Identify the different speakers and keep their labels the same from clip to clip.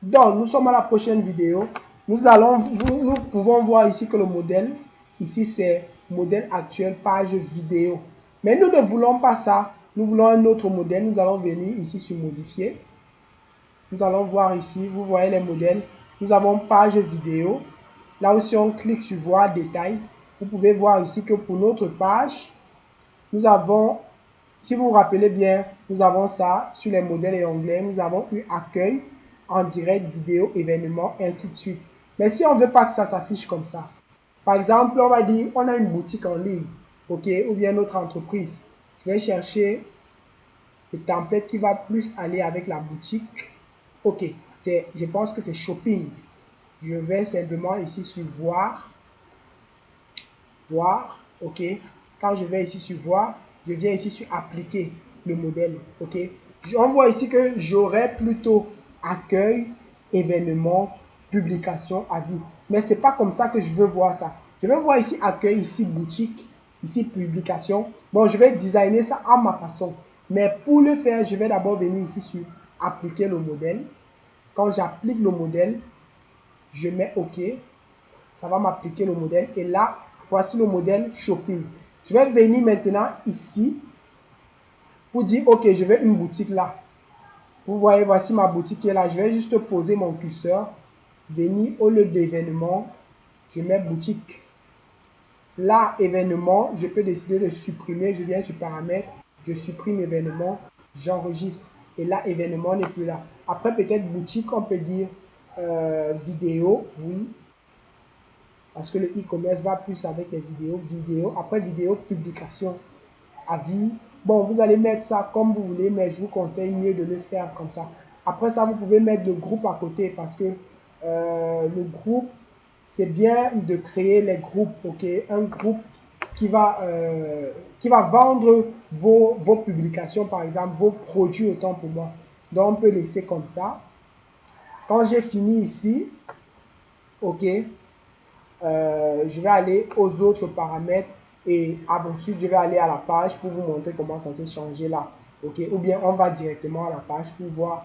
Speaker 1: Donc, nous sommes à la prochaine vidéo. Nous pouvons voir ici que le modèle, ici c'est modèle actuel, page vidéo. Mais nous ne voulons pas ça. Nous voulons un autre modèle. Nous allons venir ici sur modifier. Nous allons voir ici, vous voyez les modèles. Nous avons page vidéo. Là aussi, on clique sur voir détail. Vous pouvez voir ici que pour notre page, nous avons, si vous vous rappelez bien, nous avons ça sur les modèles et onglets. Nous avons eu accueil, en direct, vidéo, événement, ainsi de suite. Mais si on ne veut pas que ça s'affiche comme ça, par exemple, on va dire, on a une boutique en ligne, ok, ou bien notre entreprise. Je vais chercher le template qui va plus aller avec la boutique. Ok, je pense que c'est shopping. Je vais simplement ici sur voir, ok. Quand je vais ici sur voir, je viens ici sur appliquer le modèle, ok. On voit ici que j'aurais plutôt accueil, événement, publication, avis. Mais c'est pas comme ça que je veux voir ça. Je vais voir ici accueil, ici boutique, ici publication. Bon, je vais designer ça à ma façon. Mais pour le faire, je vais d'abord venir ici sur appliquer le modèle. Quand j'applique le modèle, je mets OK. Ça va m'appliquer le modèle. Et là, voici le modèle shopping. Je vais venir maintenant ici pour dire OK, je veux une boutique là. Vous voyez, voici ma boutique qui est là. Je vais juste poser mon curseur. Venir au lieu d'événement, je mets boutique. Là, événement, je peux décider de supprimer. Je viens sur paramètres, je supprime événement, j'enregistre. Et là, événement n'est plus là. Après, peut-être boutique, on peut dire vidéo, oui. Parce que le e-commerce va plus avec les vidéos. Après, vidéo, publication, avis. Bon, vous allez mettre ça comme vous voulez, mais je vous conseille mieux de le faire comme ça. Après ça, vous pouvez mettre le groupe à côté parce que le groupe, c'est bien de créer les groupes, ok? Un groupe qui va vendre vos publications, par exemple, vos produits autant pour moi. Donc, on peut laisser comme ça. Quand j'ai fini ici, ok, je vais aller aux autres paramètres et ensuite je vais aller à la page pour vous montrer comment ça s'est changé là. Ok, ou bien on va directement à la page pour voir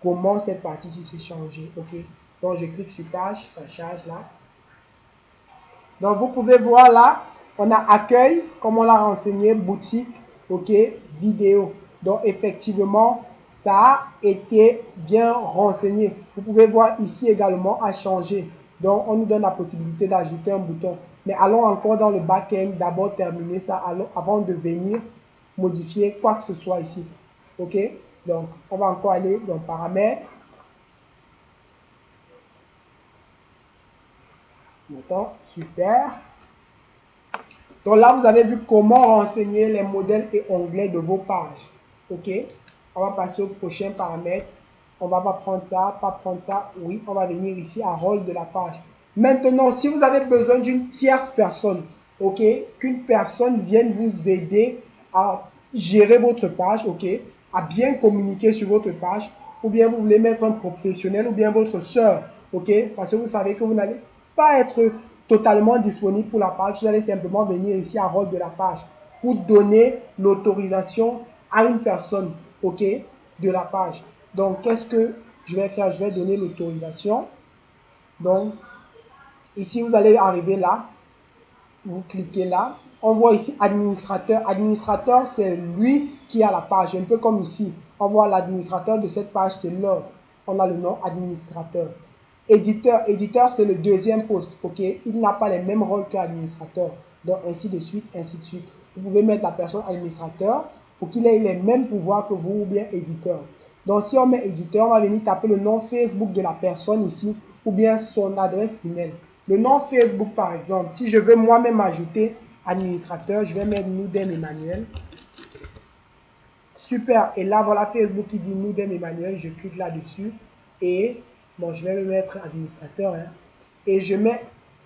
Speaker 1: comment cette partie-ci s'est changée. Ok, donc je clique sur page, ça charge là. Donc vous pouvez voir là, on a accueil, comme on l'a renseigné, boutique, ok, vidéo. Donc effectivement, ça a été bien renseigné. Vous pouvez voir ici également à changer. Donc on nous donne la possibilité d'ajouter un bouton. Mais allons encore dans le back-end, d'abord terminer ça avant de venir modifier quoi que ce soit ici. Ok, donc on va encore aller dans paramètres. Maintenant, super. Donc là, vous avez vu comment renseigner les modèles et onglets de vos pages. OK. On va passer au prochain paramètre. On va pas prendre ça, pas prendre ça. Oui, on va venir ici à rôle de la page. Maintenant, si vous avez besoin d'une tierce personne, OK, qu'une personne vienne vous aider à gérer votre page, OK, à bien communiquer sur votre page, ou bien vous voulez mettre un professionnel, ou bien votre soeur, OK, parce que vous savez que vous n'allez pas être totalement disponible pour la page. Vous allez simplement venir ici à rôle de la page pour donner l'autorisation à une personne, OK, de la page. Donc, qu'est-ce que je vais faire? Je vais donner l'autorisation. Donc, ici, vous allez arriver là. Vous cliquez là. On voit ici administrateur. Administrateur, c'est lui qui a la page. Un peu comme ici. On voit l'administrateur de cette page, c'est Love. On a le nom administrateur. Éditeur. Éditeur, c'est le deuxième poste. OK? Il n'a pas les mêmes rôles que administrateur. Donc, ainsi de suite, ainsi de suite. Vous pouvez mettre la personne administrateur pour qu'il ait les mêmes pouvoirs que vous ou bien éditeur. Donc, si on met éditeur, on va venir taper le nom Facebook de la personne ici ou bien son adresse email. Le nom Facebook, par exemple, si je veux moi-même ajouter administrateur, je vais mettre Nouden Emmanuel. Super. Et là, voilà Facebook qui dit Nouden Emmanuel. Je clique là-dessus. Et, bon, je vais le mettre administrateur. Hein, et je mets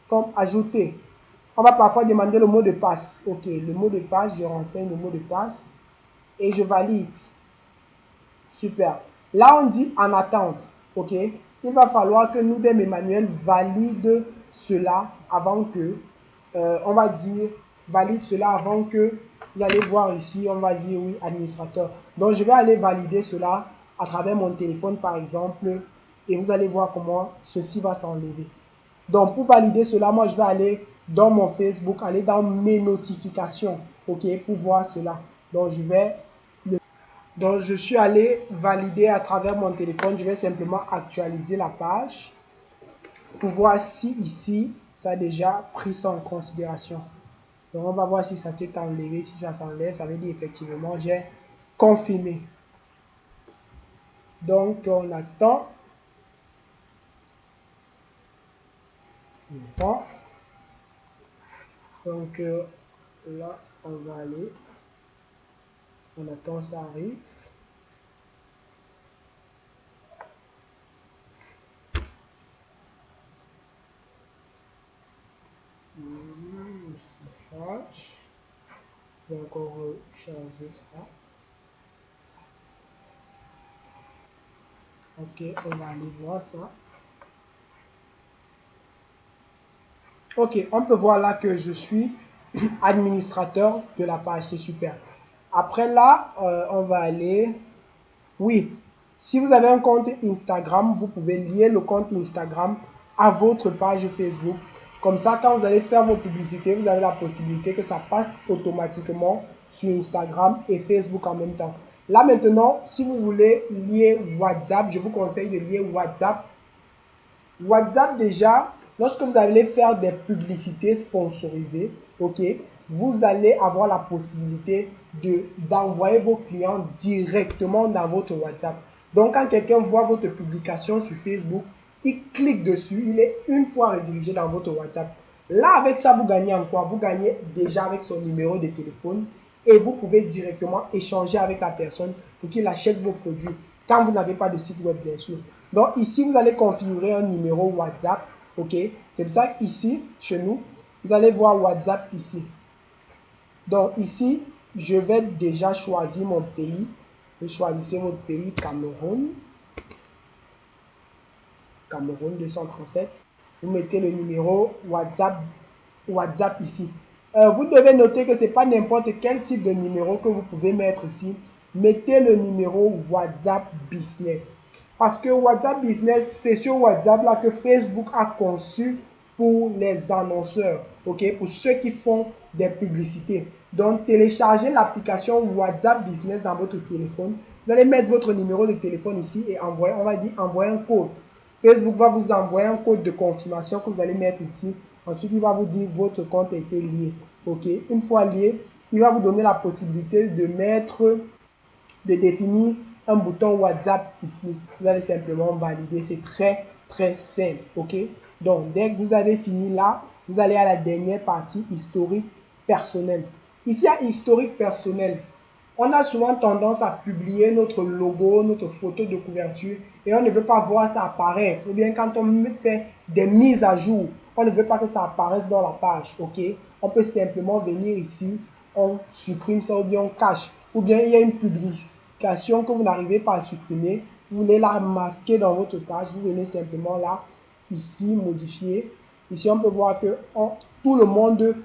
Speaker 1: comme ajouter. On va parfois demander le mot de passe. OK, le mot de passe, je renseigne le mot de passe. Et je valide. Super. Là, on dit en attente. OK. Il va falloir que Nouden Emmanuel valide cela avant que, on va dire, valide cela avant que, vous allez voir ici, on va dire oui, administrateur. Donc, je vais aller valider cela à travers mon téléphone, par exemple. et vous allez voir comment ceci va s'enlever. Donc, pour valider cela, moi, je vais aller dans mon Facebook, aller dans mes notifications, ok, pour voir cela. Donc, donc, je suis allé valider à travers mon téléphone. Je vais simplement actualiser la page pour voir si ici, ça a déjà pris ça en considération. Donc, on va voir si ça s'est enlevé. Si ça s'enlève, ça veut dire effectivement, j'ai confirmé. Donc, on attend. Donc, là, on va aller. On attend, ça arrive. Je vais encore recharger ça. Ok, on va aller voir ça. Ok, on peut voir là que je suis administrateur de la page, c'est super. Après là, on va aller... Oui, si vous avez un compte Instagram, vous pouvez lier le compte Instagram à votre page Facebook. Comme ça, quand vous allez faire vos publicités, vous avez la possibilité que ça passe automatiquement sur Instagram et Facebook en même temps. Là maintenant, si vous voulez lier WhatsApp, je vous conseille de lier WhatsApp. WhatsApp déjà, lorsque vous allez faire des publicités sponsorisées, ok, vous allez avoir la possibilité d'envoyer vos clients directement dans votre WhatsApp. Donc, quand quelqu'un voit votre publication sur Facebook, il clique dessus, il est une fois redirigé dans votre WhatsApp. Là, avec ça, vous gagnez en quoi? Vous gagnez déjà avec son numéro de téléphone et vous pouvez directement échanger avec la personne pour qu'il achète vos produits quand vous n'avez pas de site web, bien sûr. Donc, ici, vous allez configurer un numéro WhatsApp, ok? C'est pour ça qu'ici, chez nous, vous allez voir WhatsApp ici. Donc, ici, je vais déjà choisir mon pays. Vous choisissez votre pays, Cameroun. Cameroun 237. Vous mettez le numéro WhatsApp ici. Vous devez noter que ce n'est pas n'importe quel type de numéro que vous pouvez mettre ici. Mettez le numéro WhatsApp Business. Parce que WhatsApp Business, c'est sur WhatsApp là que Facebook a conçu pour les annonceurs, ok, pour ceux qui font des publicités. Donc, téléchargez l'application WhatsApp Business dans votre téléphone. Vous allez mettre votre numéro de téléphone ici et envoyer, on va dire, envoyer un code. Facebook va vous envoyer un code de confirmation que vous allez mettre ici. Ensuite, il va vous dire votre compte a été lié. Ok, une fois lié, il va vous donner la possibilité de définir un bouton WhatsApp ici. Vous allez simplement valider. C'est très, très simple. Ok, donc dès que vous avez fini là, vous allez à la dernière partie, historique personnel. Ici, à historique personnel, on a souvent tendance à publier notre logo, notre photo de couverture et on ne veut pas voir ça apparaître. Ou bien quand on fait des mises à jour, on ne veut pas que ça apparaisse dans la page. Ok, on peut simplement venir ici, on supprime ça ou bien on cache. Ou bien il y a une publication que vous n'arrivez pas à supprimer, vous voulez la masquer dans votre page, vous venez simplement là, ici, modifier. Ici, on peut voir que tout le monde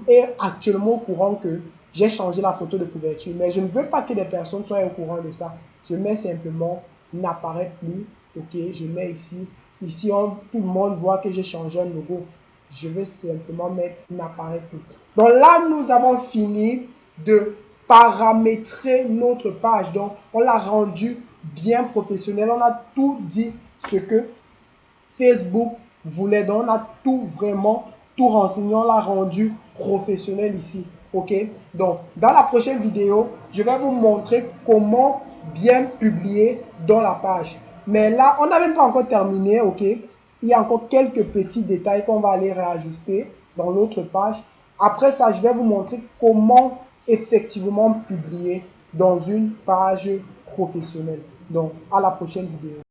Speaker 1: est actuellement au courant que j'ai changé la photo de couverture, mais je ne veux pas que des personnes soient au courant de ça. Je mets simplement n'apparaît plus. Ok, je mets ici. Ici, tout le monde voit que j'ai changé un logo. Je vais simplement mettre n'apparaît plus. Donc là, nous avons fini de paramétrer notre page. Donc, on l'a rendu bien professionnel. On a tout dit ce que Facebook voulait. Donc, on a tout vraiment tout renseigné. On l'a rendu professionnel ici. Ok, donc dans la prochaine vidéo, je vais vous montrer comment bien publier dans la page. Mais là, on n'a même pas encore terminé. Ok, il y a encore quelques petits détails qu'on va aller réajuster dans l'autre page. Après ça, je vais vous montrer comment effectivement publier dans une page professionnelle. Donc, à la prochaine vidéo.